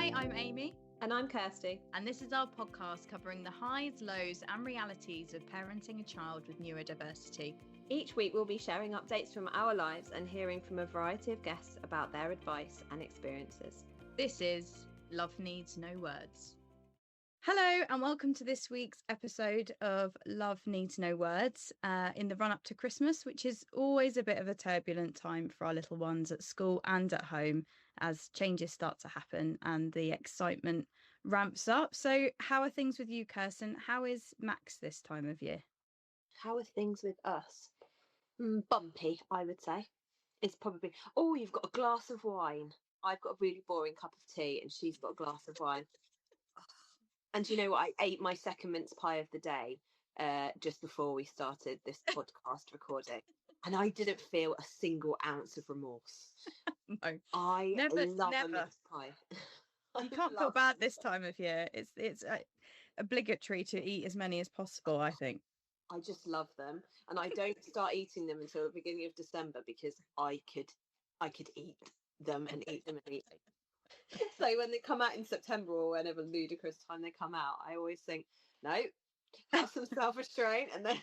Hi, I'm Amy. And I'm Kirsty. And this is our podcast covering the highs, lows and realities of parenting a child with neurodiversity. Each week we'll be sharing updates from our lives and hearing from a variety of guests about their advice and experiences. This is Love Needs No Words. Hello and welcome to this week's episode of Love Needs No Words in the run up to Christmas, which is always a bit of a turbulent time for our little ones at school and at home as changes start to happen and the excitement ramps up. So how are things with you, Kirsten? How is Max this time of year? How are things with us? Bumpy, I would say. It's probably, you've got a glass of wine. I've got a really boring cup of tea and she's got a glass of wine. And you know what? I ate my second mince pie of the day just before we started this podcast recording. And I didn't feel a single ounce of remorse. No, I love a mince pie. You can't feel bad this time of year. It's obligatory to eat as many as possible, I think. I just love them. And I don't start eating them until the beginning of December because I could eat them and eat them and eat them. So when they come out in September or whenever ludicrous time they come out, I always think, no, have some self-restraint, and then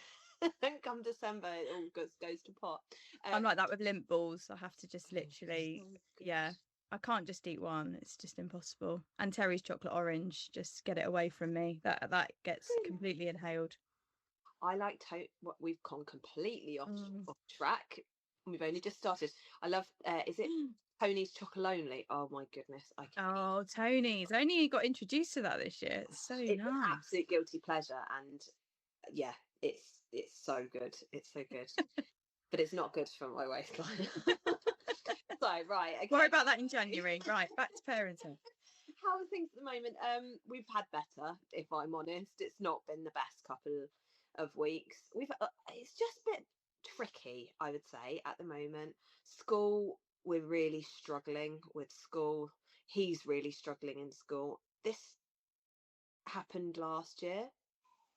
come December it all goes to pot. I'm like that with lint balls. I have to just literally, I can't just eat one. It's just impossible. And Terry's chocolate orange, just get it away from me. That gets completely inhaled. I like what we've gone completely off track. We've only just started. I love, is it Tony's Chocolonely? Oh my goodness. Tony's. I only got introduced to that this year. It's nice. An absolute guilty pleasure. And yeah, it's so good. It's so good. But it's not good for my waistline. So, right. Okay. Worry about that in January. Right, back to parenting. How are things at the moment? We've had better, if I'm honest. It's not been the best couple of weeks. It's just a bit tricky, I would say, at the moment. School, we're really struggling with school. He's really struggling in school. This happened last year,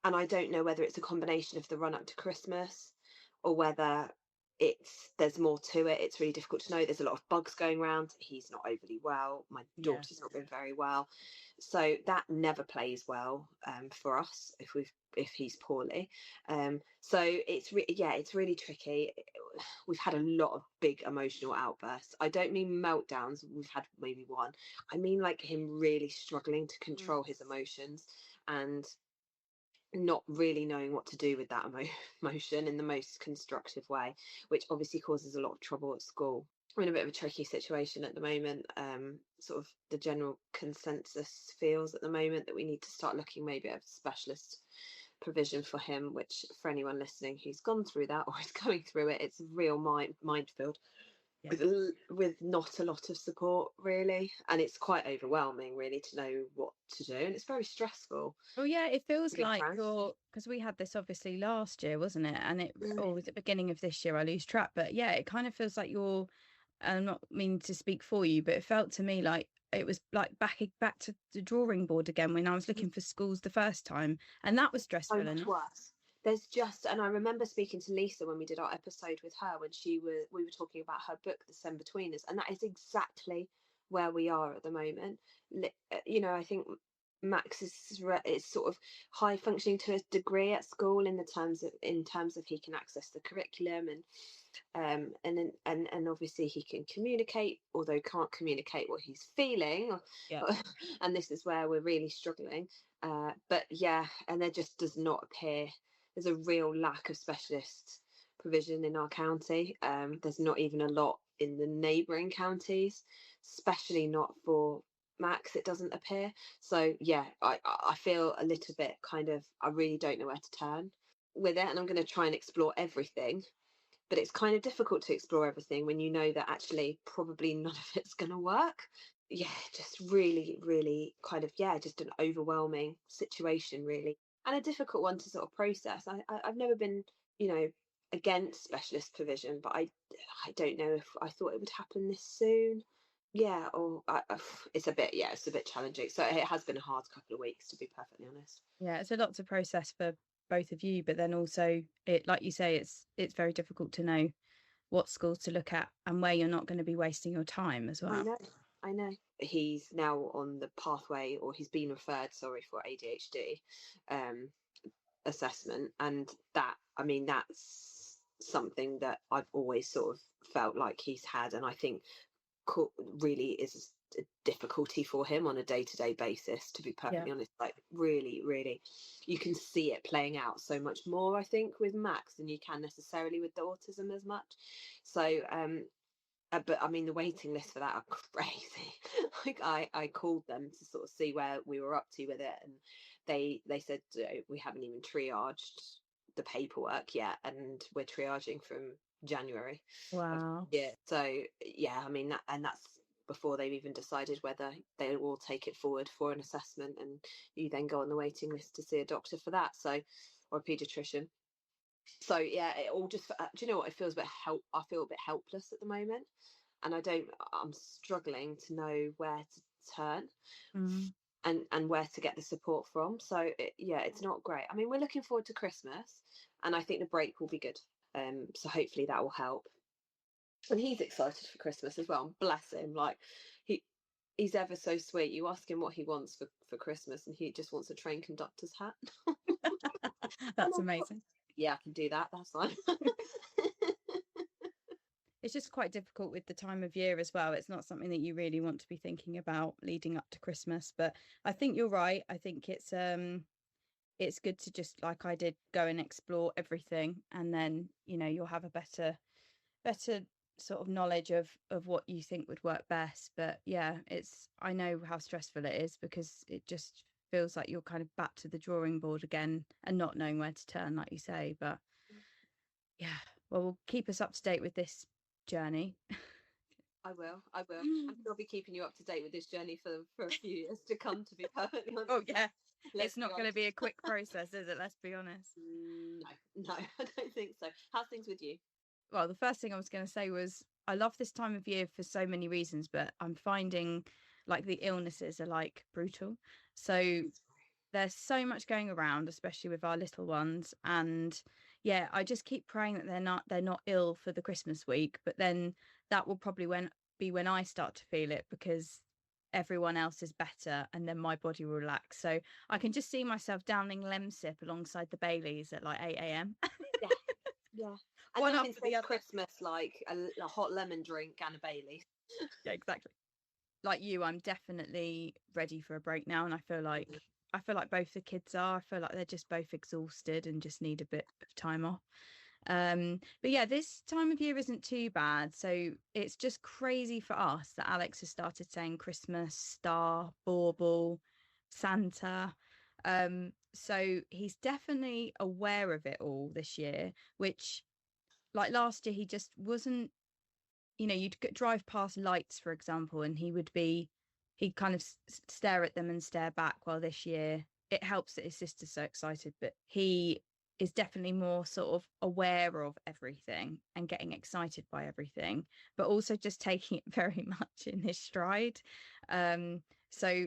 and I don't know whether it's a combination of the run up to Christmas or whether there's more to it. It's really difficult to know. There's a lot of bugs going around. He's not overly well. My daughter's not been very well, so that never plays well for us if he's poorly. So it's really tricky. We've had a lot of big emotional outbursts. I don't mean meltdowns. We've had maybe one. I mean like him really struggling to control his emotions and not really knowing what to do with that emotion in the most constructive way, which obviously causes a lot of trouble at school. We're in a bit of a tricky situation at the moment. Sort of the general consensus feels at the moment that we need to start looking maybe at specialist provision for him, which for anyone listening who's gone through that or is going through it, it's a real minefield. With not a lot of support really, and it's quite overwhelming really to know what to do, and it's very stressful. Well, yeah, it feels like because we had this obviously last year, wasn't it? And it was at the beginning of this year, I lose track, but yeah, it kind of feels like I'm not meaning to speak for you, but it felt to me like it was like back to the drawing board again when I was looking for schools the first time, and that was stressful enough. And I remember speaking to Lisa when we did our episode with her when we were talking about her book, The Sem Between Us, and that is exactly where we are at the moment. I think Max is sort of high functioning to a degree at school in terms of he can access the curriculum and obviously he can communicate, although can't communicate what he's feeling. And this is where we're really struggling. But yeah, and there just does not appear. There's a real lack of specialist provision in our county. There's not even a lot in the neighbouring counties, especially not for Max, it doesn't appear. So yeah, I feel a little bit kind of, I really don't know where to turn with it, and I'm going to try and explore everything. But it's kind of difficult to explore everything when you know that actually probably none of it's going to work. Yeah, just really, really kind of, just an overwhelming situation really. And a difficult one to sort of process. I've never been, against specialist provision, but I don't know if I thought it would happen this soon. Yeah, or it's a bit challenging. So it has been a hard couple of weeks, to be perfectly honest. Yeah, it's a lot to process for both of you, but then also it, like you say, it's very difficult to know what schools to look at and where you're not going to be wasting your time as well. I know. I know. He's now on the pathway, or he's been referred, sorry, for ADHD assessment, and that, I mean, that's something that I've always sort of felt like he's had, and I think really is a difficulty for him on a day-to-day basis, to be Yeah. perfectly honest. Like, really, you can see it playing out so much more, I think, with Max than you can necessarily with the autism as much. So but I mean, the waiting list for that are crazy. Like, I called them to sort of see where we were up to with it, and they said, we haven't even triaged the paperwork yet, and we're triaging from January of Wow. yeah. So yeah, I mean, that's before they've even decided whether they will take it forward for an assessment, and you then go on the waiting list to see a doctor for that, so, or a paediatrician. So yeah, it all just, do you know what, it feels a bit I feel a bit helpless at the moment, and I'm struggling to know where to turn, Mm. and where to get the support from. So yeah, it's not great. I mean, we're looking forward to Christmas, and I think the break will be good. So hopefully that will help. And he's excited for Christmas as well. Bless him. Like, he's ever so sweet. You ask him what he wants for Christmas, and he just wants a train conductor's hat. That's amazing. Yeah, I can do that. That's fine. It's just quite difficult with the time of year as well. It's not something that you really want to be thinking about leading up to Christmas. But I think you're right. I think it's good to just, like I did, go and explore everything, and then, you know, you'll have a better sort of knowledge of what you think would work best. But yeah, I know how stressful it is, because it just feels like you're kind of back to the drawing board again and not knowing where to turn, like you say. But yeah, well, we'll keep us up to date with this journey. I will. I'm sure I'll be keeping you up to date with this journey for a few years to come, to be perfectly honest. Oh yeah, Let's it's not going to be a quick process, is it? Let's be honest. No, I don't think so. How's things with you? Well, the first thing I was going to say was, I love this time of year for so many reasons, but I'm finding like the illnesses are like brutal. So there's so much going around, especially with our little ones. And yeah, I just keep praying that they're not ill for the Christmas week, but then that will probably be when I start to feel it, because everyone else is better, and then my body will relax. So I can just see myself downing Lemsip alongside the Baileys at like 8 a.m. Yeah, yeah. And One nothing after the says other. Christmas like a hot lemon drink and a Bailey. Yeah, exactly. Like you, I'm definitely ready for a break now, and I feel like both the kids are. I feel like they're just both exhausted and just need a bit of time off. But yeah, this time of year isn't too bad. So it's just crazy for us that Alex has started saying Christmas, star, bauble, Santa. So he's definitely aware of it all this year, which, like last year, he just wasn't. You know, you'd drive past lights, for example, and he'd kind of stare at them and stare back. While this year, it helps that his sister's so excited, but he is definitely more sort of aware of everything and getting excited by everything, but also just taking it very much in his stride. So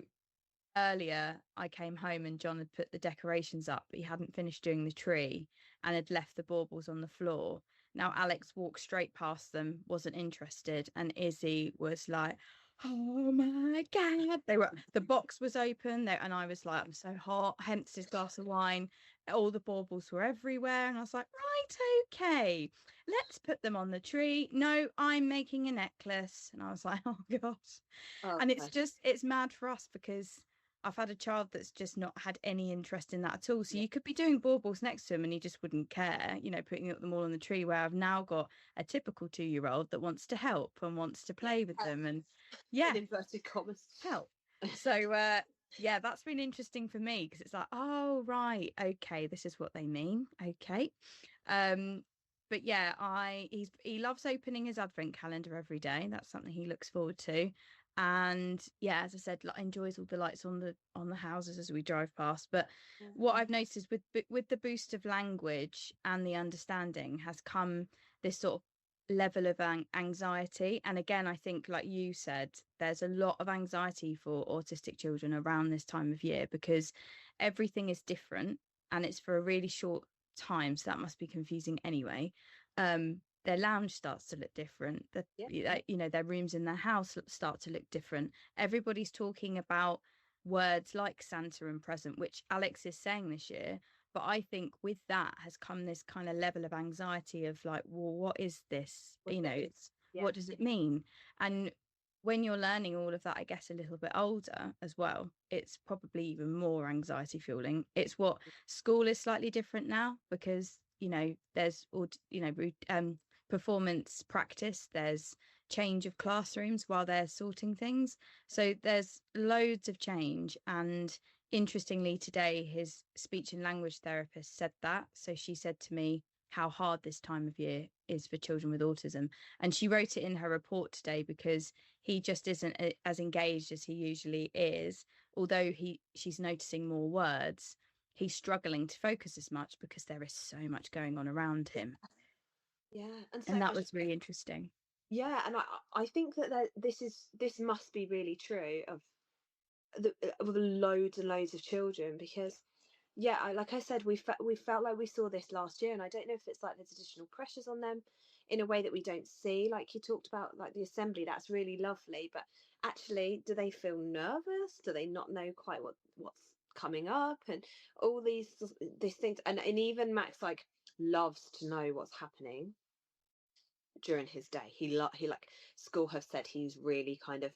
earlier I came home and John had put the decorations up, but he hadn't finished doing the tree and had left the baubles on the floor. Now Alex walked straight past them, wasn't interested, and Izzy was like, oh my god. The box was open there, and I was like, I'm so hot, hence his glass of wine. All the baubles were everywhere, and I was like, right, okay, let's put them on the tree. No, I'm making a necklace. And I was like, oh gosh. Oh, And it's mad for us, because I've had a child that's just not had any interest in that at all. So yeah. you could be doing baubles next to him and he just wouldn't care, you know, putting them all on the tree, where I've now got a typical 2-year-old that wants to help and wants to play with them. And yeah, in inverted commas, help. So yeah, that's been interesting for me, because it's like, oh right, okay, this is what they mean. Okay. But yeah, he loves opening his advent calendar every day. That's something he looks forward to. And yeah, as I said, like, enjoys all the lights on the houses as we drive past. But what I've noticed is with the boost of language and the understanding has come this sort of level of anxiety. And again, I think, like you said, there's a lot of anxiety for autistic children around this time of year, because everything is different and it's for a really short time, so that must be confusing anyway. their lounge starts to look different. Their rooms in their house start to look different. Everybody's talking about words like Santa and present, which Alex is saying this year. But I think with that has come this kind of level of anxiety of like, well, what is this? What does it mean? And when you're learning all of that, I guess a little bit older as well, it's probably even more anxiety fueling. It's what school is slightly different now because, there's, performance practice, there's change of classrooms while they're sorting things. So there's loads of change. And interestingly, today, his speech and language therapist said that. So she said to me how hard this time of year is for children with autism. And she wrote it in her report today because he just isn't as engaged as he usually is. Although she's noticing more words, he's struggling to focus as much because there is so much going on around him. And that was really interesting. And I think that this must be really true of the loads and loads of children, because like I said, we felt like we saw this last year, and I don't know if it's like there's additional pressures on them in a way that we don't see. Like you talked about, like the assembly, that's really lovely, but actually, do they feel nervous? Do they not know quite what's coming up, and all these things? And even Max like loves to know what's happening during his day. He like, school have said he's really kind of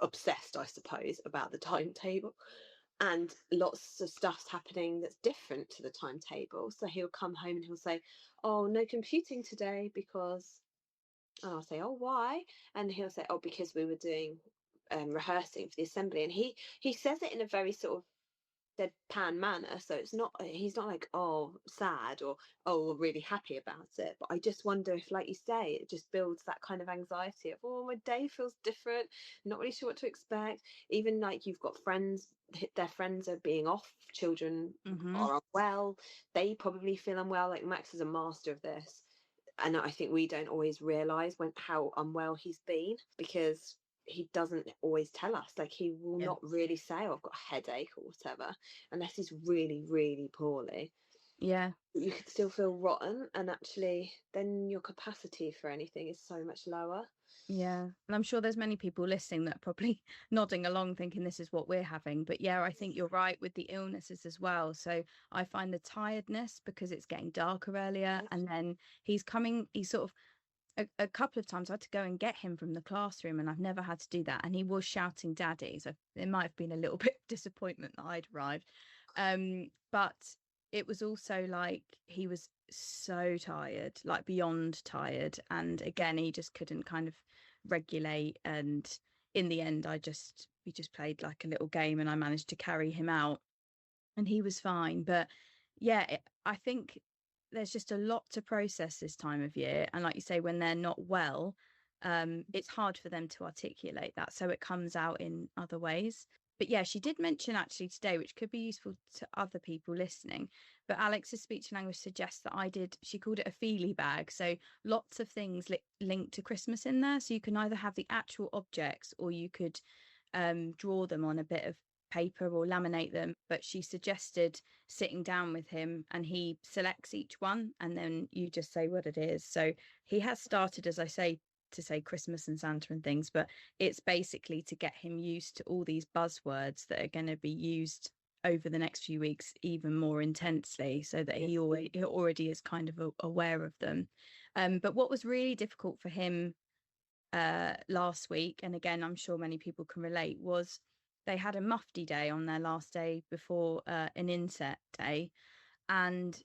obsessed, I suppose, about the timetable, and lots of stuff's happening that's different to the timetable. So he'll come home and he'll say, oh, no computing today because, and I'll say, oh, why? And he'll say, oh, because we were doing rehearsing for the assembly. And he says it in a very sort of deadpan manner, so he's not like, oh, sad, or oh, really happy about it. But I just wonder if, like you say, it just builds that kind of anxiety of, oh, my day feels different, not really sure what to expect. Even like you've got friends, their friends are being off, children are unwell, they probably feel unwell. Like Max is a master of this, and I think we don't always realize how unwell he's been, because he doesn't always tell us. Like he will not really say, oh, I've got a headache or whatever, unless he's really, really poorly. But you could still feel rotten, and actually then your capacity for anything is so much lower. And I'm sure there's many people listening that are probably nodding along thinking this is what we're having. But I think you're right with the illnesses as well. So I find the tiredness because it's getting darker earlier, and then he's sort of a couple of times I had to go and get him from the classroom, and I've never had to do that, and he was shouting daddy, so it might have been a little bit of disappointment that I'd arrived, but it was also like he was so tired, like beyond tired, and again he just couldn't kind of regulate, and in the end we just played like a little game and I managed to carry him out and he was fine. But I think there's just a lot to process this time of year, and like you say, when they're not well, it's hard for them to articulate that, so it comes out in other ways. But she did mention actually today, which could be useful to other people listening, but Alex's speech and language suggests that she called it a feely bag, so lots of things linked to Christmas in there, so you can either have the actual objects or you could draw them on a bit of paper or laminate them. But she suggested sitting down with him and he selects each one and then you just say what it is. So he has started, as I say, to say Christmas and Santa and things, but it's basically to get him used to all these buzzwords that are going to be used over the next few weeks even more intensely, so that he already is kind of aware of them. But what was really difficult for him last week, and again I'm sure many people can relate, was they had a mufti day on their last day before an inset day, and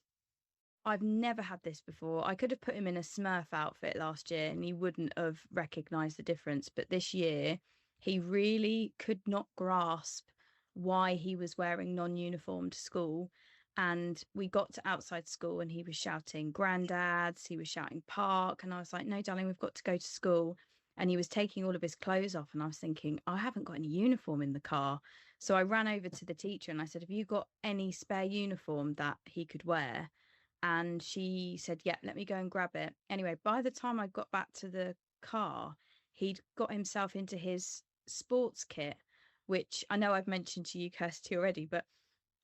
I've never had this before. I could have put him in a Smurf outfit last year and he wouldn't have recognised the difference, but this year he really could not grasp why he was wearing non-uniform to school. And we got to outside school and he was shouting granddads, he was shouting park, and I was like, no darling, we've got to go to school. And he was taking all of his clothes off and I was thinking, I haven't got any uniform in the car. So I ran over to the teacher and I said, have you got any spare uniform that he could wear? And she said, yeah, let me go and grab it. Anyway, by the time I got back to the car, he'd got himself into his sports kit, which I know I've mentioned to you, Kirsty, already, but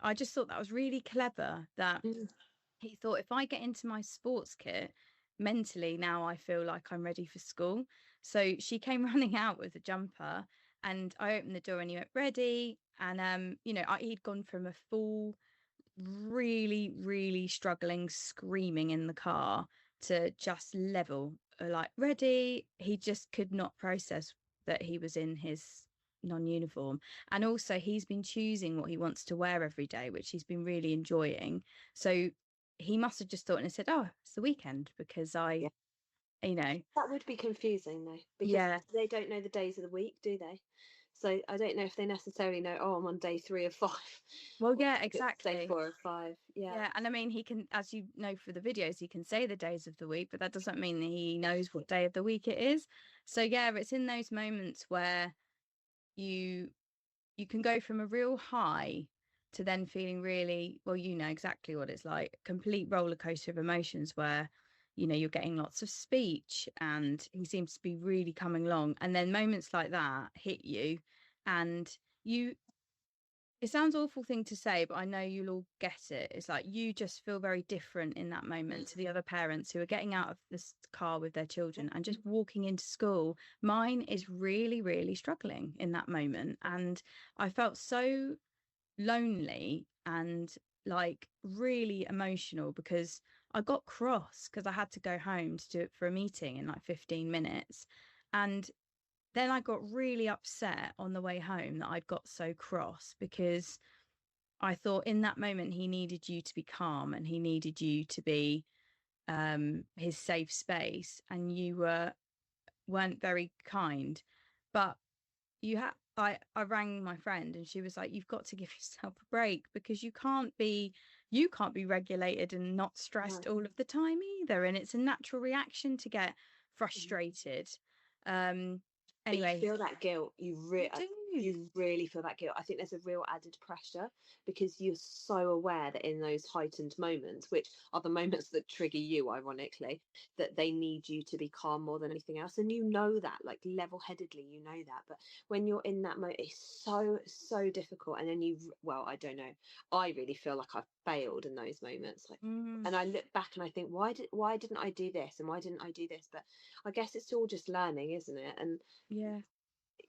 I just thought that was really clever that he thought, if I get into my sports kit, mentally now I feel like I'm ready for school. So she came running out with a jumper, and I opened the door and he went, ready. And he'd gone from a full, really, really struggling, screaming in the car, to just level, like, ready. He just could not process that he was in his non-uniform. And also he's been choosing what he wants to wear every day, which he's been really enjoying. So he must have just thought and said, oh, it's the weekend, because Yeah. That would be confusing though, because yeah, they don't know the days of the week, do they? So I don't know if they necessarily know, oh, I'm on day 3 of 5. well, Or yeah, day exactly. 4 of 5. Yeah. Yeah, and I mean, he can, as you know, for the videos, he can say the days of the week, but that doesn't mean that he knows what day of the week it is. So yeah, it's in those moments where you you can go from a real high to then feeling really, well, you know exactly what it's like, complete roller coaster of emotions, where you're getting lots of speech and he seems to be really coming along, and then moments like that hit you, and you it sounds awful thing to say, but I know you'll all get it. It's like you just feel very different in that moment to the other parents who are getting out of this car with their children and just walking into school. Mine is really, really struggling in that moment. And I felt so lonely and like really emotional, because I got cross because I had to go home to do it for a meeting in like 15 minutes. And then I got really upset on the way home that I'd got so cross, because I thought in that moment he needed you to be calm and he needed you to be his safe space, and you weren't very kind. But I rang my friend and she was like, you've got to give yourself a break, because you can't be regulated and not No. stressed all of the time either, and it's a natural reaction to get frustrated. um But you anyway, feel that guilt. you do. You really feel that guilt. I think there's a real added pressure because you're so aware that in those heightened moments, which are the moments that trigger you, ironically, that they need you to be calm more than anything else. And you know that, like level-headedly, you know that. But when you're in that moment, it's so difficult. And then well, I don't know. I really feel like I've failed in those moments. Like, Mm, and I look back and I think, why didn't I do this? And why didn't I do this? But I guess it's all just learning, isn't it? And yeah,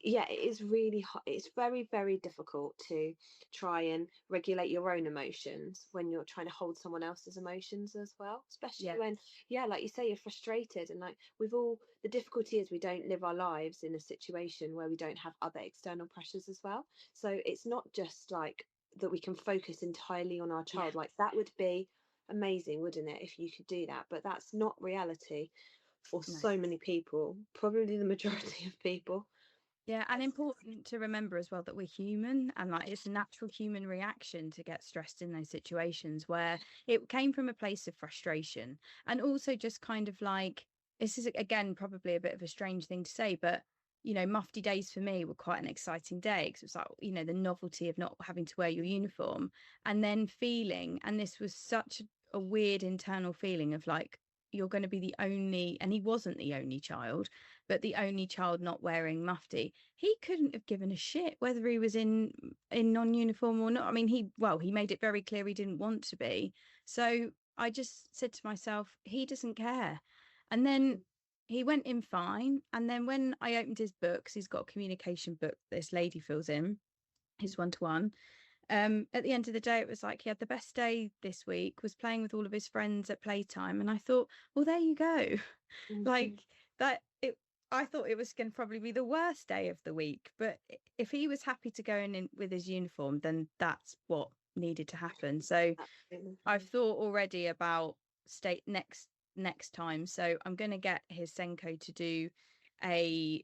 yeah, it is really it's very, very difficult to try and regulate your own emotions when you're trying to hold someone else's emotions as well, especially yeah, when, yeah, like you say, you're frustrated. And like we've all, the difficulty is we don't live our lives in a situation where we don't have other external pressures as well. So it's not just like that we can focus entirely on our yeah. child. Like that would be amazing, wouldn't it, if you could do that? But that's not reality for No. so many people, probably the majority of people. Yeah, and important to remember as well that we're human, and like it's a natural human reaction to get stressed in those situations, where it came from a place of frustration. And also just kind of like, this is again probably a bit of a strange thing to say, but mufti days for me were quite an exciting day, because it was like, the novelty of not having to wear your uniform, and then feeling, and this was such a weird internal feeling of like, you're going to be the only, and he wasn't the only child, but the only child not wearing mufti. He couldn't have given a shit whether he was in non-uniform or not. I mean, he made it very clear he didn't want to be. So I just said to myself, he doesn't care. And then he went in fine. And then when I opened his books, he's got a communication book this lady fills in, his one-to-one. At the end of the day, it was like he had the best day this week, was playing with all of his friends at playtime. And I thought, well, there you go. Mhm. Like that, I thought it was going to probably be the worst day of the week, but if he was happy to go in with his uniform, then that's what needed to happen. So Absolutely. I've thought already about state next time. So I'm going to get his Senko to do a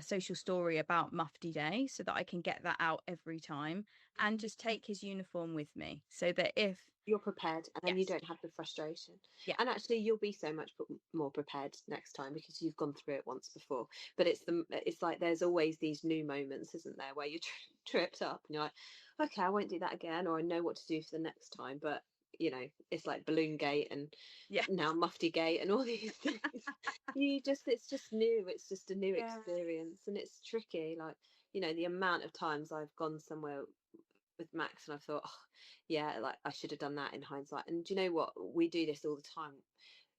social story about Mufti Day, so that I can get that out every time, and just take his uniform with me, so that if You're prepared, and then you yes, don't have the frustration. yeah, And actually, you'll be so much more prepared next time because you've gone through it once before. But it's like there's always these new moments, isn't there, where you tripped up and you're like, okay, I won't do that again, or I know what to do for the next time. But it's like Balloon Gate and yeah, now Mufti Gate and all these things. It's just new. It's just a new yeah, experience, and it's tricky. Like the amount of times I've gone somewhere with Max and I thought, oh, yeah, like I should have done that in hindsight. And do you know what? We do this all the time.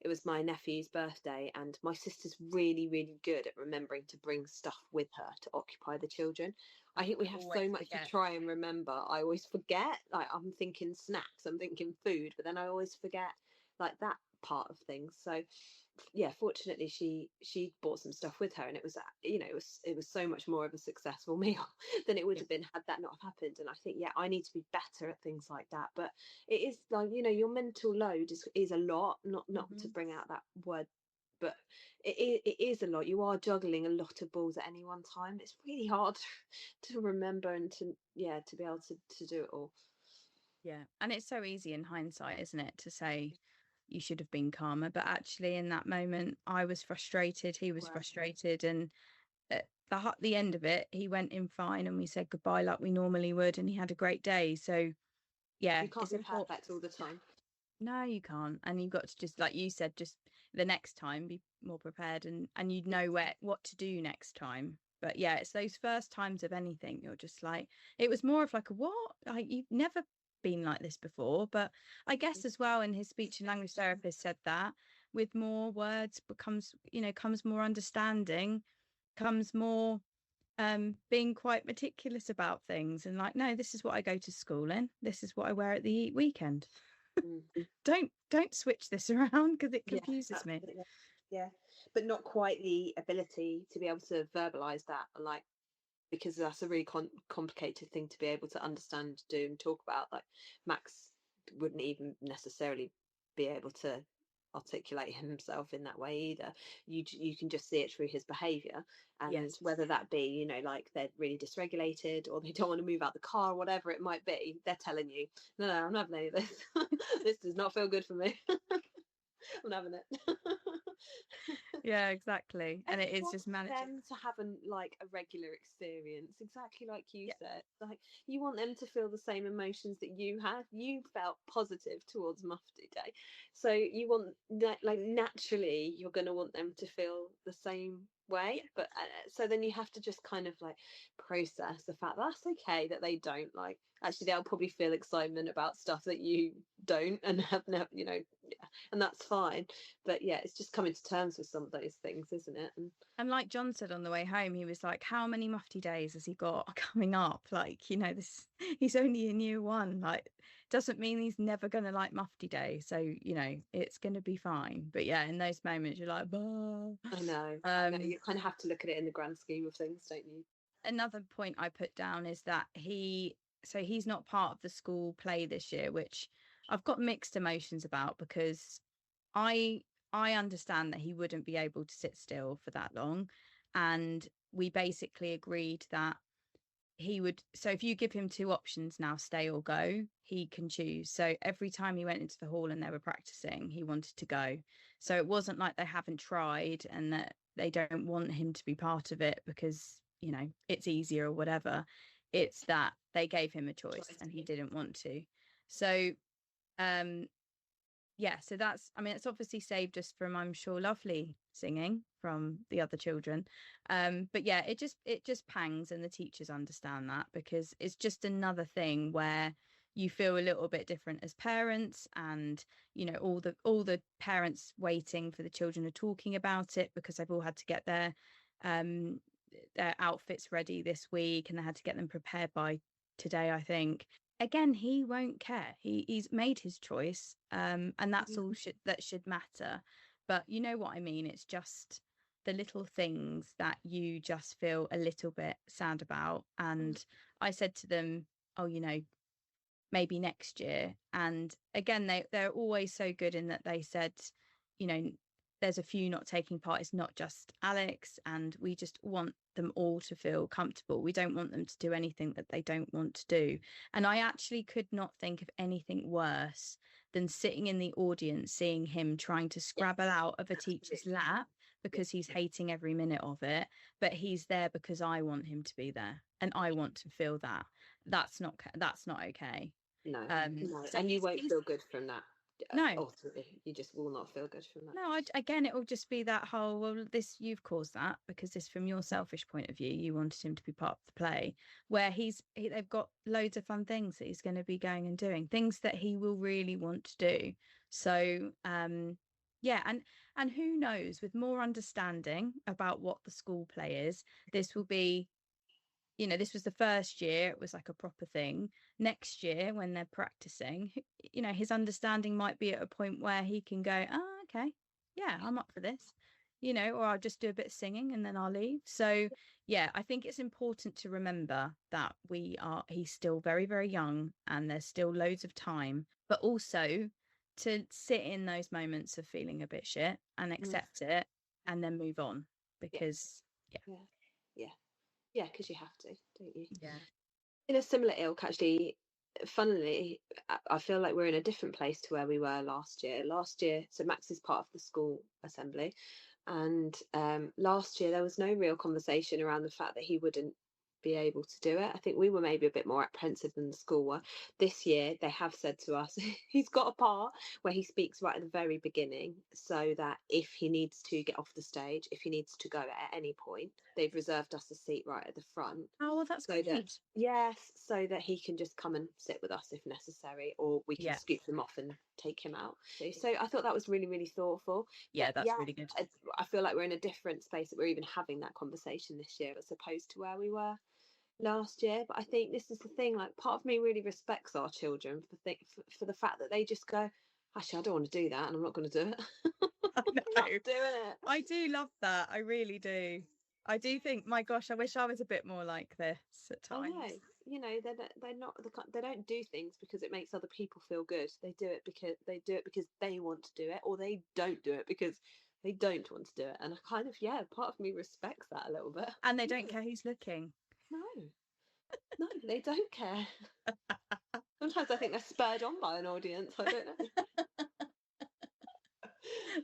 it was my nephew's birthday, and my sister's really, really good at remembering to bring stuff with her to occupy the children. I think we have Always so much forget. to try and remember. I always forget. Like, I'm thinking snacks, I'm thinking food, but then I always forget like that part of things. So yeah, fortunately she bought some stuff with her, and it was, it was so much more of a successful meal than it would Yeah. have been had that not have happened. And I think, yeah, I need to be better at things like that. But it is like, your mental load is a lot, not to Mhm. bring out that word, but it is a lot. You are juggling a lot of balls at any one time. It's really hard to remember, and to be able to do it all. Yeah. And it's so easy in hindsight, isn't it, to say you should have been calmer. But actually, in that moment, I was frustrated. He was Well, frustrated. And at the end of it, he went in fine and we said goodbye like we normally would. And he had a great day. So, yeah, you can't it's be important. perfect all the time. No, you can't. And you've got to just, like you said, just the next time be more prepared, and you'd know what to do next time. But yeah, it's those first times of anything, you're just like, it was more of like a what? Like, you've never been like this before. But I guess as well, and his speech and language therapist said that with more words comes more understanding, comes more being quite meticulous about things, and like, no, this is what I go to school in, this is what I wear at the weekend. Mm. Don't switch this around because it Yeah, confuses me. absolutely. Yeah, but not quite the ability to be able to verbalize that, like, because that's a really complicated thing to be able to understand, do, and talk about. Like, Max wouldn't even necessarily be able to articulate himself in that way either. You can just see it through his behavior, and Yes. whether that be, like, they're really dysregulated, or they don't want to move out the car, or whatever it might be, they're telling you, no, I'm not having any of this. This does not feel good for me. I'm having it. Yeah, exactly. And And it you is want just managing. them to have like a regular experience, exactly like you Yeah. said. Like, you want them to feel the same emotions that you had. You felt positive towards Mufti Day, so you want that, like, naturally you're going to want them to feel the same way. Yeah. But so then you have to just kind of like process the fact that that's okay that they don't like. Actually, they'll probably feel excitement about stuff that you don't, and have never, yeah, and that's fine. But yeah, it's just coming to terms with some of those things, isn't it? And like John said on the way home, he was like, how many mufti days has he got coming up? Like, this, he's only in year one. Like, doesn't mean he's never going to like mufti day. So, it's going to be fine. But yeah, in those moments, you're like, bah. I know. Um, You kind of have to look at it in the grand scheme of things, don't you? Another point I put down is that he's not part of the school play this year, which I've got mixed emotions about, because I I understand that he wouldn't be able to sit still for that long, and we basically agreed that he would, so if you give him two options now, stay or go, he can choose. So every time he went into the hall and they were practicing, he wanted to go. So it wasn't like they haven't tried and that they don't want him to be part of it because it's easier or whatever. It's that they gave him a choice and he didn't want to. So um yeah, so that's, I mean, it's obviously saved us from, I'm sure, lovely singing from the other children. But yeah, it just pangs, and the teachers understand that, because it's just another thing where you feel a little bit different as parents, and all the parents waiting for the children are talking about it because they've all had to get um their outfits ready this week, and they had to get them prepared by today, I think. Again, he won't care. He's made his choice, and that's all that should matter. But you know what I mean? It's just the little things that you just feel a little bit sad about. And I said to them, oh, maybe next year. And again, they're always so good in that they said, you know there's a few not taking part, it's not just Alex, and we just want them all to feel comfortable. We don't want them to do anything that they don't want to do. And I actually could not think of anything worse than sitting in the audience seeing him trying to scrabble out of a teacher's lap because he's hating every minute of it, but he's there because I want him to be there and I want to feel that. That's not okay. No, no, So and you won't he's feel good from that. no, Ultimately, you just will not feel good from that. no. Again, it will just be that whole, well, this, you've caused that because this, from your selfish point of view, you wanted him to be part of the play, where they've got loads of fun things that he's going to be going and doing, things that he will really want to do. So Yeah, and who knows, with more understanding about what the school play is, this will be, this was the first year, it was like a proper thing. Next year, when they're practicing, his understanding might be at a point where he can go, oh, okay, yeah, I'm up for this, or I'll just do a bit of singing and then I'll leave. So, yeah, I think it's important to remember that he's still very, very young and there's still loads of time, but also to sit in those moments of feeling a bit shit and accept it and then move on Yeah, because, yeah, yeah, yeah, because you have to, don't you? yeah. In a similar ilk, actually, funnily, I feel like we're in a different place to where we were last year. Last year, so Max is part of the school assembly, and last year there was no real conversation around the fact that he wouldn't be able to do it. I think we were maybe a bit more apprehensive than the school were. This year they have said to us he's got a part where he speaks right at the very beginning, so that if he needs to get off the stage, if he needs to go at any point, they've reserved us a seat right at the front, Oh, well, that's so that, great. yes, so that he can just come and sit with us if necessary, or we can Yeah. scoop them off and take him out. So I thought that was really, really thoughtful. Yeah, But that's yeah, really good. I feel like we're in a different space, that we're even having that conversation this year as opposed to where we were last year. But I think this is the thing, like, part of me really respects our children for the fact that they just go, actually, I don't want to do that, and I'm not going to do it. I I'm not know. doing it. I do love that. I really do. I do think, my gosh, I wish I was a bit more like this at I know, times. they're not they don't do things because it makes other people feel good. They do it because they want to do it, or they don't do it because they don't want to do it. And I kind of, yeah, part of me respects that a little bit. And they don't care who's looking. No, no, they don't care. Sometimes I think they're spurred on by an audience. I don't know.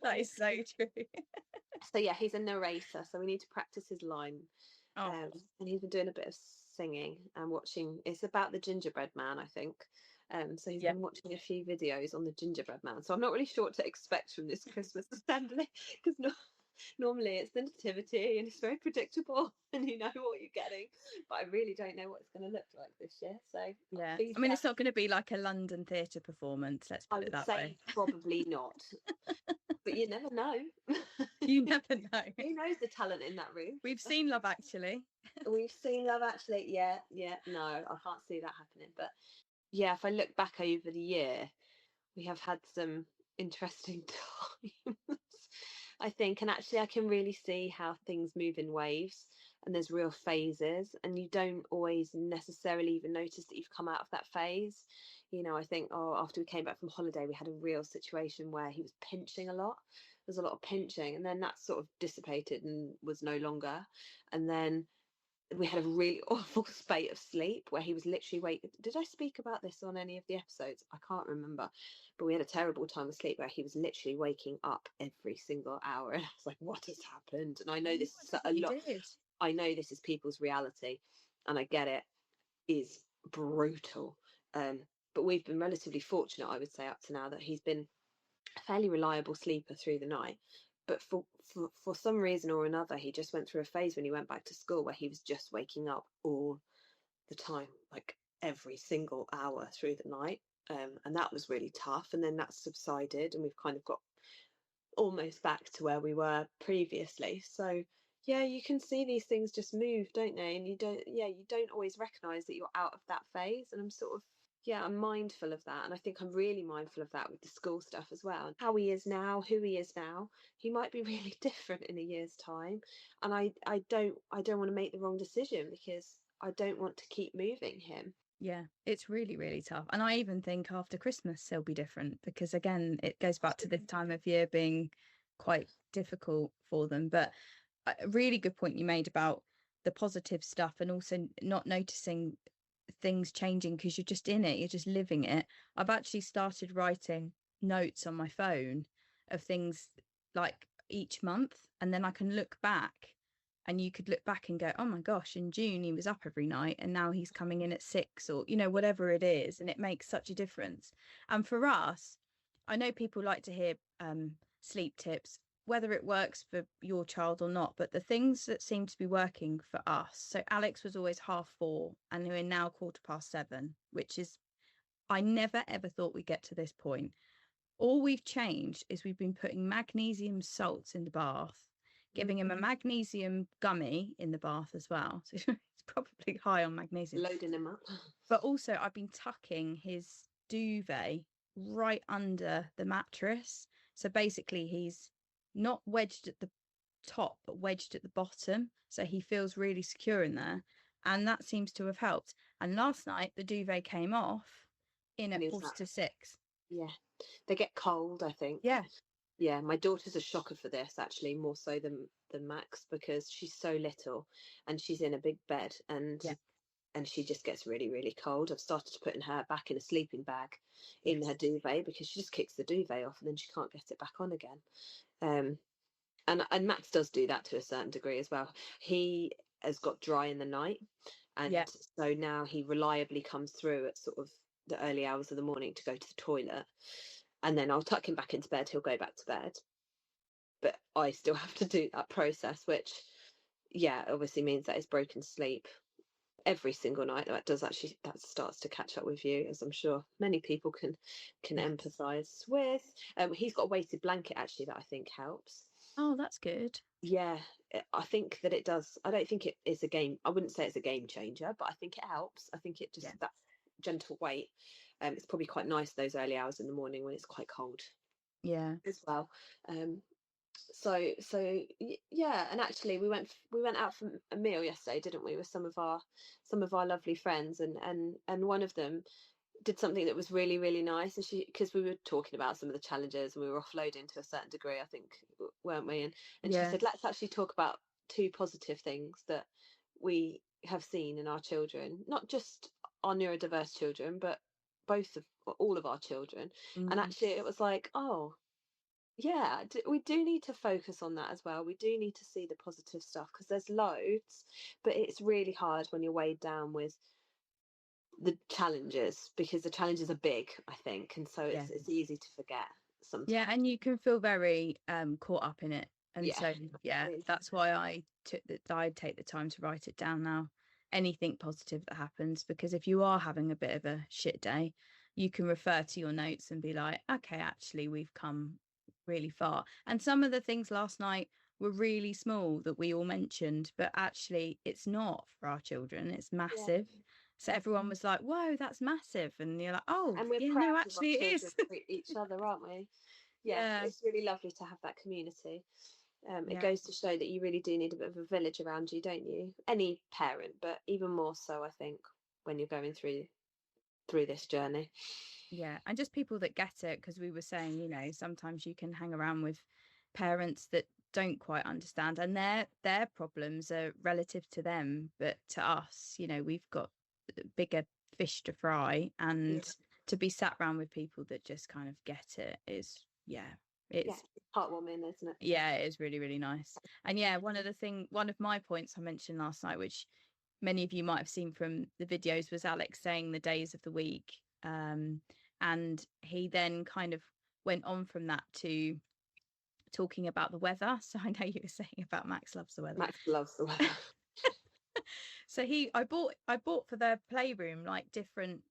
That is so true. So yeah, he's a narrator, so we need to practice his line. Oh, And he's been doing a bit of singing and watching. It's about the gingerbread man, I think. So he's yeah. been watching a few videos on the gingerbread man. So I'm not really sure what to expect from this Christmas assembly, because normally it's the nativity and it's very predictable and you know what you're getting. But I really don't know what it's going to look like this year. So Yeah. please, I mean, it's not going to be like a London theatre performance, let's I put it would that say way. probably not. But you never know. You never know. Who knows the talent in that room? We've seen Love Actually. We've seen Love Actually. Yeah, yeah. No, I can't see that happening. But yeah, if I look back over the year, we have had some interesting times, I think. And actually, I can really see how things move in waves, and there's real phases, and you don't always necessarily even notice that you've come out of that phase. I think, oh, after we came back from holiday, we had a real situation where he was pinching a lot. There's a lot of pinching, and then that sort of dissipated and was no longer. And then we had a really awful spate of sleep where he was literally waiting. Did I speak about this on any of the episodes? I can't remember, but we had a terrible time of sleep where he was literally waking up every single hour, and I was like, what has happened? And I know this is a You lot. did. I know this is people's reality, and I get it is brutal. But we've been relatively fortunate, I would say, up to now, that he's been a fairly reliable sleeper through the night. But for some reason or another, he just went through a phase when he went back to school where he was just waking up all the time, like every single hour through the night. And that was really tough. And then that subsided, and we've kind of got almost back to where we were previously. So yeah, you can see these things just move, don't they? And you don't always recognize that you're out of that phase. And I'm sort of, yeah, I'm mindful of that. And I think I'm really mindful of that with the school stuff as well. And how he is now, who he is now, he might be really different in a year's time. And I don't want to make the wrong decision, because I don't want to keep moving him. Yeah, it's really, really tough. And I even think after Christmas, they'll be different because, again, it goes back to this time of year being quite difficult for them. But a really good point you made about the positive stuff and also not noticing things changing because you're just in it, you're just living it. I've actually started writing notes on my phone of things like each month, and then I can look back, and you could look back and go, oh my gosh, in June he was up every night and now he's coming in at 6, or whatever it is, and it makes such a difference. And for us, I know people like to hear sleep tips, whether it works for your child or not, but the things that seem to be working for us, so Alex was always 4:30 and we're now 7:15, which is, I never ever thought we'd get to this point. All we've changed is we've been putting magnesium salts in the bath, giving him a magnesium gummy in the bath as well. So it's probably high on magnesium. Loading him up. But also I've been tucking his duvet right under the mattress. So basically he's not wedged at the top, but wedged at the bottom. So he feels really secure in there. And that seems to have helped. And last night the duvet came off in at 5:45. Yeah. They get cold, I think. Yeah, my daughter's a shocker for this, actually, more so than Max, because she's so little and she's in a big bed, and she just gets really, really cold. I've started putting her back in a sleeping bag in her duvet, because she just kicks the duvet off and then she can't get it back on again. And Max does do that to a certain degree as well. He has got dry in the night, and so now he reliably comes through at sort of the early hours of the morning to go to the toilet, and then I'll tuck him back into bed. He'll go back to bed, but I still have to do that process, which obviously means that his broken sleep every single night that starts to catch up with you, as I'm sure many people can empathize with. He's got a weighted blanket actually that I think helps. Oh, that's good. Yeah, I think that it does. I don't think it is a game. I wouldn't say it's a game changer, but I think it helps. I think it just that gentle weight. It's probably quite nice those early hours in the morning when it's quite cold. Yeah, as well. So yeah, and actually we went out for a meal yesterday, didn't we, with some of our lovely friends, and one of them did something that was really, really nice, and because we were talking about some of the challenges and we were offloading to a certain degree, I think, weren't we? And she said, let's actually talk about 2 positive things that we have seen in our children, not just our neurodiverse children, but all of our children. And actually it was like, oh yeah, we do need to focus on that as well. We do need to see the positive stuff, because there's loads, but it's really hard when you're weighed down with the challenges, because the challenges are big, I think, and so it's easy to forget sometimes. Yeah, and you can feel very caught up in it, and so that's why I take the time to write it down now, anything positive that happens, because if you are having a bit of a shit day, you can refer to your notes and be like, okay, actually we've come really far. And some of the things last night were really small that we all mentioned, but actually it's not for our children, it's massive. So everyone was like, whoa, that's massive. And you're like, oh, and we're yeah, proud no, actually of our it is. for each other, aren't we? It's really lovely to have that community. It goes to show that you really do need a bit of a village around you, don't you? Any parent, but even more so, I think, when you're going through this journey. Yeah, and just people that get it, because we were saying, you know, sometimes you can hang around with parents that don't quite understand, and their problems are relative to them, but to us, you know, we've got bigger fish to fry, and to be sat around with people that just kind of get it is it's heartwarming, isn't it? Yeah, it is really, really nice. And one of my points I mentioned last night, which many of you might have seen from the videos, was Alex saying the days of the week, and he then kind of went on from that to talking about the weather. So I know you were saying about Max loves the weather. Max loves the weather. So I bought for their playroom like different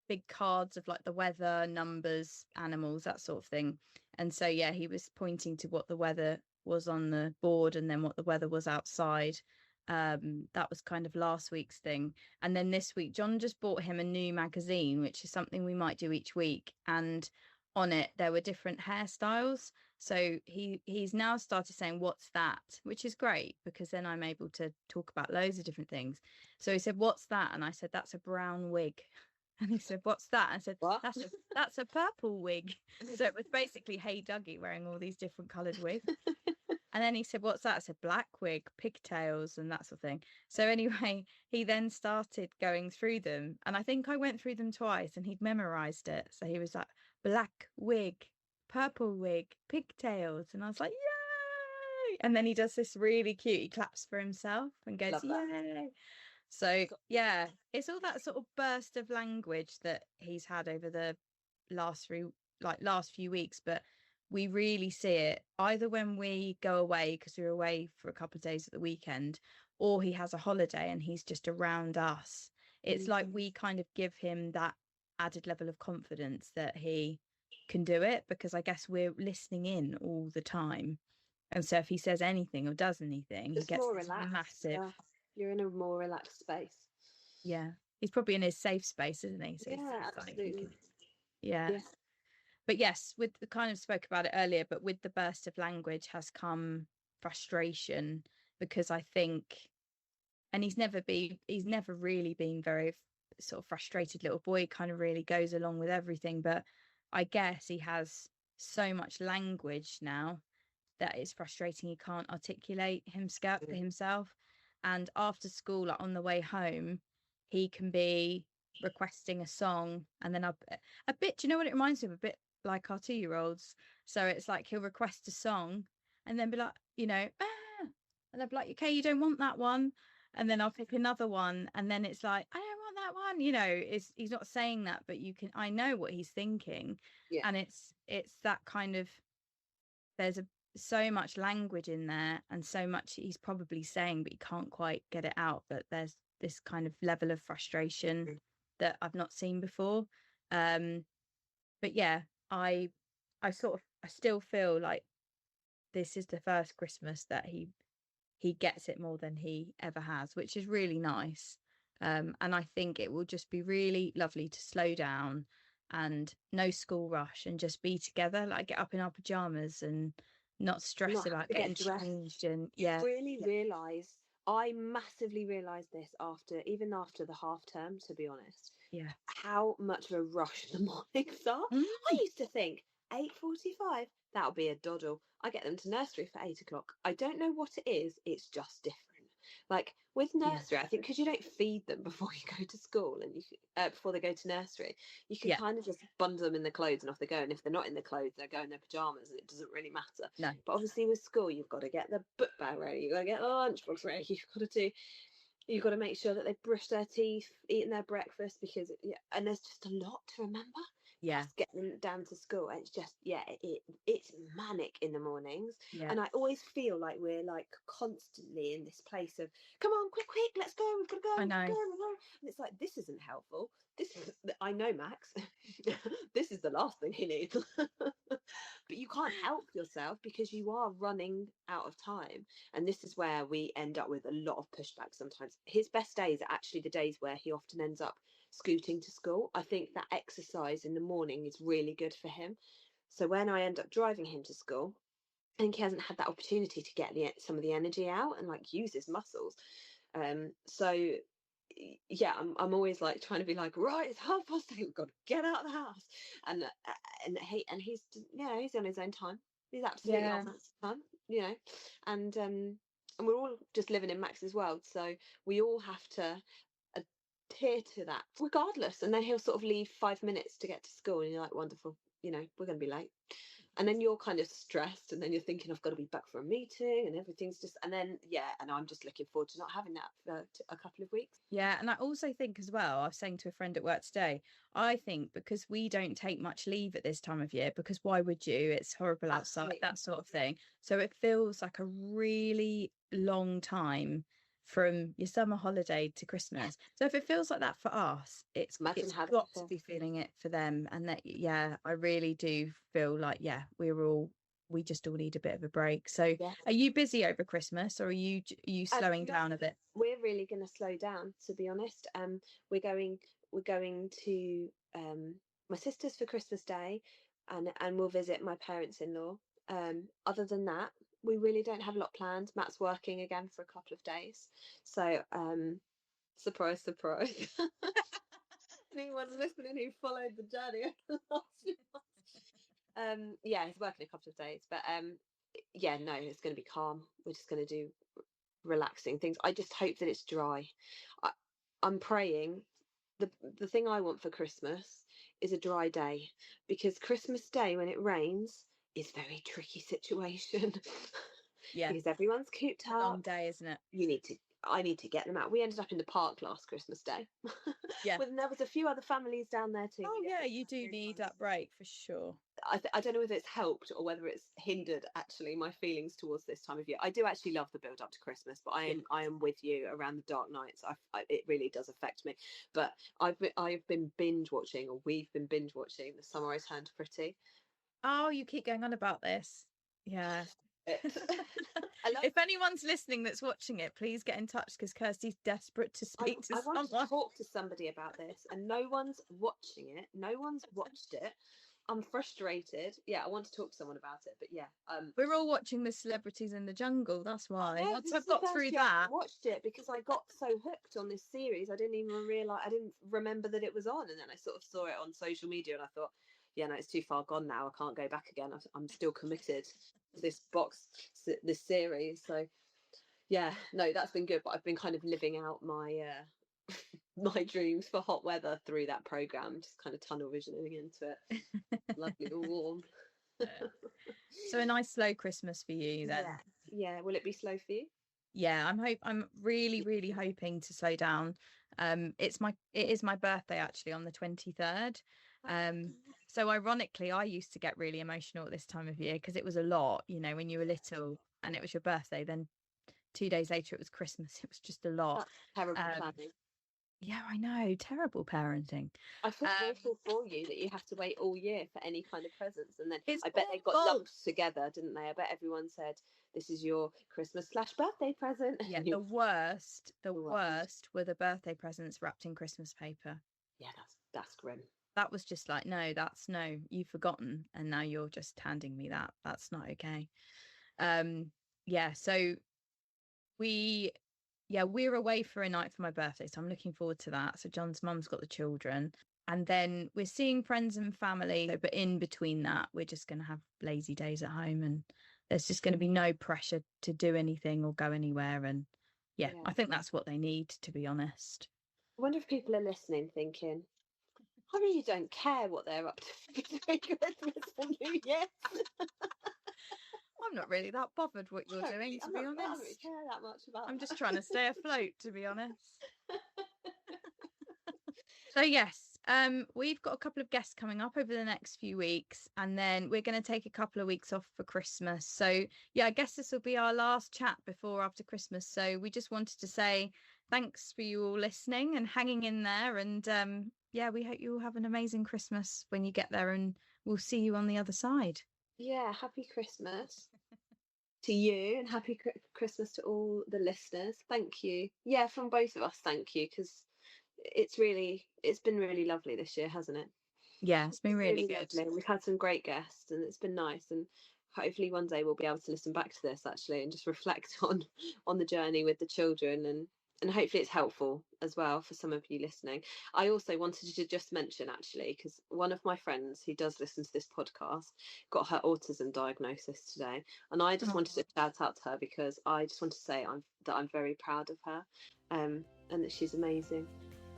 big cards of like the weather, numbers, animals, that sort of thing. And so he was pointing to what the weather was on the board and then what the weather was outside. That was kind of last week's thing. And then this week John just bought him a new magazine, which is something we might do each week, and on it there were different hairstyles. So he's now started saying, what's that, which is great, because then I'm able to talk about loads of different things. So he said, what's that? And I said, that's a brown wig. And he said, what's that? I said, what? That's a purple wig. So it was basically Hey Dougie wearing all these different coloured wigs. And then he said, what's that? I said, black wig, pigtails, and that sort of thing. So anyway, he then started going through them. And I think I went through them twice, and he'd memorised it. So he was like, black wig, purple wig, pigtails. And I was like, yay! And then he does this really cute, he claps for himself and goes, yay! So it's all that sort of burst of language that he's had over the last few weeks, but we really see it either when we go away, because we're away for a couple of days at the weekend, or he has a holiday and he's just around us. It's like we kind of give him that added level of confidence that he can do it, because I guess we're listening in all the time. And so if he says anything or does anything, he It's gets more this relaxed. massive, You're in a more relaxed space. yeah. He's probably in his safe space, isn't he? So Yeah, he's like, he absolutely. can, yeah. Yeah. But yes, with the kind of spoke about it earlier, but with the burst of language has come frustration, because I think, and he's never really been very sort of frustrated little boy. He kind of really goes along with everything, but I guess he has so much language now that it's frustrating. He can't articulate himself. And after school, like on the way home, he can be requesting a song, and then a bit, do you know what it reminds me of? A bit like our 2-year-olds. So it's like he'll request a song and then be like, and I'll be like, okay, you don't want that one. And then I'll pick another one, and then it's like, I don't want that one. He's not saying that, but I know what he's thinking. Yeah. And it's that kind of, there's so much language in there, and so much he's probably saying, but he can't quite get it out. But there's this kind of level of frustration that I've not seen before. But yeah, I still feel like this is the first Christmas that he gets it more than he ever has, which is really nice. And I think it will just be really lovely to slow down and no school rush and just be together, like get up in our pajamas and not stress Not about to getting get dressed. changed. And You yeah, really realise, I massively realised this even after the half term, to be honest, yeah. how much of a rush the mornings are. I used to think 8:45, that'll be a doddle. I get them to nursery for 8 o'clock. I don't know what it is, it's just different. Like with nursery, I think because you don't feed them before you go to school and before they go to nursery, you can Yeah. kind of just bundle them in the clothes and off they go. And if they're not in the clothes, they go in their pajamas, and it doesn't really matter. No. But obviously with school, you've got to get the book bag ready, you've got to get the lunchbox ready, you've got to make sure that they brush their teeth, eating their breakfast, because and there's just a lot to remember. Yeah. Just getting them down to school, and it's just it's manic in the mornings. Yeah. And I always feel like we're like constantly in this place of, come on, quick, let's go, we've got to go, I know. and it's like, this isn't helpful. I know, Max. This is the last thing he needs. But you can't help yourself because you are running out of time. And this is where we end up with a lot of pushback sometimes. His best days are actually the days where he often ends up scooting to school. I think that exercise in the morning is really good for him. So when I end up driving him to school, I think he hasn't had that opportunity to get some of the energy out and like use his muscles. So yeah, I'm always like trying to be like, right, it's 8:30, we've got to get out of the house. And he's on his own time. He's absolutely on his time, and we're all just living in Max's world, so we all have to adhere to that regardless. And then he'll sort of leave 5 minutes to get to school, and you're like, wonderful, we're going to be late. And then you're kind of stressed, and then you're thinking, I've got to be back for a meeting, and everything's just, and I'm just looking forward to not having that for a couple of weeks. Yeah, and I also think as well, I was saying to a friend at work today, I think because we don't take much leave at this time of year, because why would you? It's horrible outside, that sort of thing. So it feels like a really long time from your summer holiday to Christmas. So if it feels like that for us, it's got to be feeling it for them. And that, yeah, I really do feel like, we just all need a bit of a break. So are you busy over Christmas, or are you slowing down a bit? We're really going to slow down, to be honest. We're going to my sister's for Christmas Day, and we'll visit my parents-in-law. Other than that, we really don't have a lot planned. Matt's working again for a couple of days, so surprise, surprise. Anyone's listening who followed the journey over the last few months. He's working a couple of days, but no, it's going to be calm. We're just going to do relaxing things. I just hope that it's dry. I'm praying. The thing I want for Christmas is a dry day, because Christmas Day when it rains is a very tricky situation. Yeah, because everyone's cooped up. Long day, isn't it? You need to I need to get them out. We ended up in the park last Christmas Day. Yeah. And there was a few other families down there too. Oh yeah, you do need that break for sure. I don't know whether it's helped or whether it's hindered actually my feelings towards this time of year. I do actually love the build up to Christmas, but I am with you around the dark nights. It really does affect me. But I've been binge watching, or we've been binge watching The Summer I Turned Pretty. Oh, you keep going on about this. Yeah. If anyone's listening that's watching it, please get in touch, because Kirsty's desperate to speak to someone. I want to talk to somebody about this, and no one's watching it. No one's watched it. I'm frustrated. Yeah, I want to talk to someone about it, but yeah. We're all watching the Celebrities in the Jungle. That's why. Yeah, Once I've got through that, I watched it because I got so hooked on this series. I didn't even realize. I didn't remember that it was on, and then I sort of saw it on social media, and I thought, yeah, no, it's too far gone now. I can't go back again. I'm still committed to this series. So yeah, no, that's been good. But I've been kind of living out my my dreams for hot weather through that program, just kind of tunnel visioning into it. Lovely and warm. So a nice slow Christmas for you then. Yeah. Will it be slow for you? Yeah, I'm really hoping to slow down. It is my birthday actually on the 23rd. So ironically, I used to get really emotional at this time of year because it was a lot, when you were little and it was your birthday, then 2 days later it was Christmas. It was just a lot. That's terrible planning. Yeah, I know. Terrible parenting. I feel awful for you that you have to wait all year for any kind of presents. And then I bet they got awful. lumped together, didn't they? I bet everyone said, this is your Christmas/birthday present. Yeah, the worst were the birthday presents wrapped in Christmas paper. Yeah, that's grim. That was just like, no, you've forgotten. And now you're just handing me that. That's not okay. Yeah, so we're away for a night for my birthday, so I'm looking forward to that. So John's mum's got the children, and then we're seeing friends and family, but in between that we're just going to have lazy days at home, and there's just going to be no pressure to do anything or go anywhere. And yeah, I think that's what they need, to be honest. I wonder if people are listening thinking, I really don't care what they're up to between Christmas and New Year. I'm not really that bothered what you're doing, to be honest. I don't really care that much about I'm just trying to stay afloat, to be honest. So yes, we've got a couple of guests coming up over the next few weeks, and then we're going to take a couple of weeks off for Christmas. So yeah, I guess this will be our last chat before after Christmas. So we just wanted to say thanks for you all listening and hanging in there. And yeah, we hope you all have an amazing Christmas when you get there, and we'll see you on the other side. Yeah, happy Christmas to you, and happy Christmas to all the listeners. Thank you. Yeah, from both of us, thank you, because it's been really lovely this year, hasn't it? Yeah, it's been really good. Lovely. We've had some great guests, and it's been nice, and hopefully one day we'll be able to listen back to this actually and just reflect on the journey with the children, and hopefully it's helpful as well for some of you listening. I also wanted to just mention, actually, because one of my friends who does listen to this podcast got her autism diagnosis today, and I just wanted to shout out to her, because I just want to say that I'm very proud of her, and that she's amazing.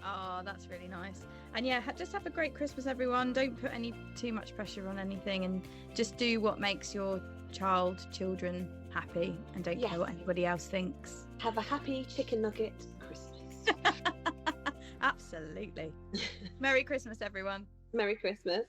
Oh, that's really nice. And yeah, just have a great Christmas, everyone. Don't put too much pressure on anything, and just do what makes your children happy, and don't care what anybody else thinks. Have a happy chicken nugget Christmas. Absolutely. Merry Christmas, everyone. Merry Christmas.